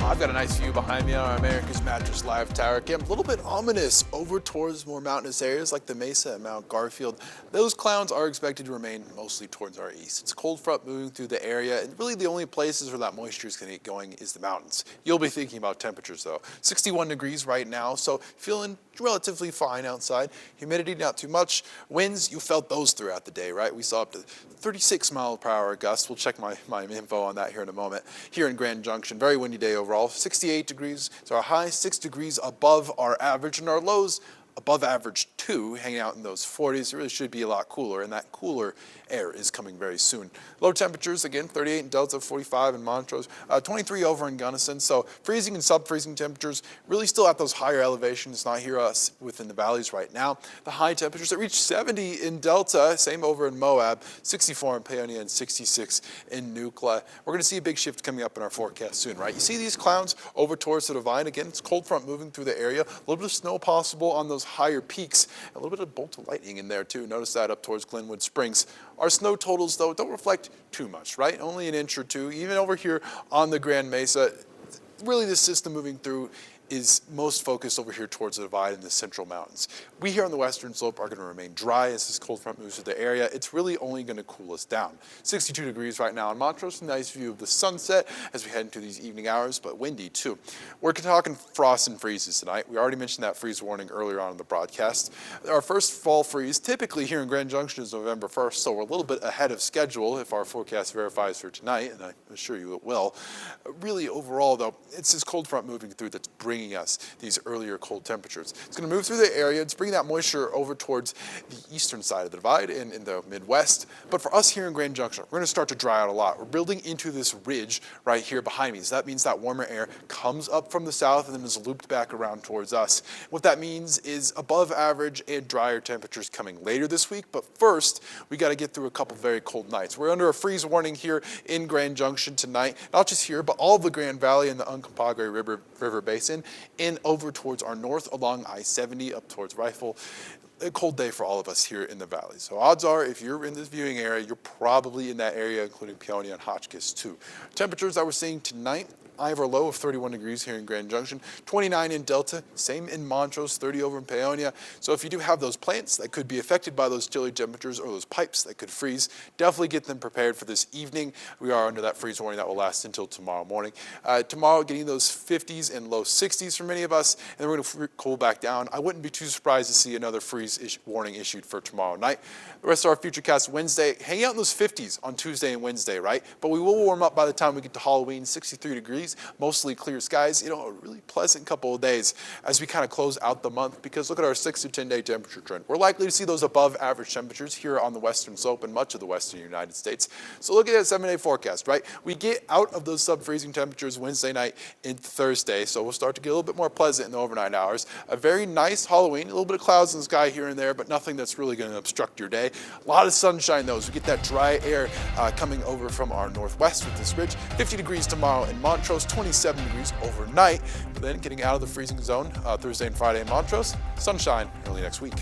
I've got a nice view behind me on our America's Mattress Live Tower. Again, a little bit ominous over towards more mountainous areas like the Mesa and Mount Garfield. Those clouds are expected to remain mostly towards our east. It's a cold front moving through the area, and really the only places where that moisture is going to get going is the mountains. You'll be thinking about temperatures though. 61 degrees right now, so feeling relatively fine outside. Humidity not too much. Winds, you felt those throughout the day, right? We saw up to 36 mile-per-hour gusts. We'll check my info on that here in a moment. Here in Grand Junction, very windy day overall. 68 degrees, so our high 6 degrees above our average, and our lows above average too, hanging out in those 40s. It really should be a lot cooler, and that cooler air is coming very soon. Low temperatures, again, 38 in Delta, 45 in Montrose, 23 over in Gunnison. So freezing and sub-freezing temperatures, really still at those higher elevations, not here us within the valleys right now. The high temperatures that reach 70 in Delta, same over in Moab, 64 in Paonia, and 66 in Nucla. We're going to see a big shift coming up in our forecast soon, right? You see these clouds over towards the Divide. Again, it's cold front moving through the area. A little bit of snow possible on those higher peaks. A little bit of bolt of lightning in there too. Notice that up towards Glenwood Springs. Our snow totals though don't reflect too much, right? Only an inch or two. Even over here on the Grand Mesa, really the system moving through is most focused over here towards the Divide in the central mountains. We here on the western slope are going to remain dry as this cold front moves through the area. It's really only going to cool us down. 62 degrees right now in Montrose, a nice view of the sunset as we head into these evening hours, but windy too. We're talking frost and freezes tonight. We already mentioned that freeze warning earlier on in the broadcast. Our first fall freeze, typically here in Grand Junction, is November 1st, so we're a little bit ahead of schedule if our forecast verifies for tonight, and I assure you it will. Really overall though, it's this cold front moving through that's bringing us these earlier cold temperatures. It's going to move through the area. It's bringing that moisture over towards the eastern side of the Divide and in the Midwest. But for us here in Grand Junction, we're going to start to dry out a lot. We're building into this ridge right here behind me. So that means that warmer air comes up from the south and then is looped back around towards us. What that means is above average and drier temperatures coming later this week. But first, we got to get through a couple very cold nights. We're under a freeze warning here in Grand Junction tonight. Not just here, but all of the Grand Valley and the Uncompahgre River Basin, and over towards our north along I-70 up towards Rifle. A cold day for all of us here in the valley. So odds are if you're in this viewing area, you're probably in that area, including Paonia and Hotchkiss too. Temperatures that we're seeing tonight, I have our low of 31 degrees here in Grand Junction, 29 in Delta, same in Montrose, 30 over in Paonia. So if you do have those plants that could be affected by those chilly temperatures or those pipes that could freeze, definitely get them prepared for this evening. We are under that freeze warning that will last until tomorrow morning. Tomorrow getting those 50s and low 60s for many of us, and then we're going to cool back down. I wouldn't be too surprised to see another freeze warning issued for tomorrow night. The rest of our Futurecast Wednesday, hang out in those 50s on Tuesday and Wednesday, right? But we will warm up by the time we get to Halloween, 63 degrees. Mostly clear skies, you know, a really pleasant couple of days as we kind of close out the month, because look at our 6 to 10 day temperature trend. We're likely to see those above average temperatures here on the western slope and much of the western United States. So look at that 7-day forecast, right? We get out of those sub-freezing temperatures Wednesday night into Thursday, so we'll start to get a little bit more pleasant in the overnight hours. A very nice Halloween, a little bit of clouds in the sky here and there, but nothing that's really going to obstruct your day. A lot of sunshine though, as we get that dry air coming over from our northwest with this ridge. 50 degrees tomorrow in Montrose, 27 degrees overnight, but then getting out of the freezing zone Thursday and Friday in Montrose, sunshine early next week.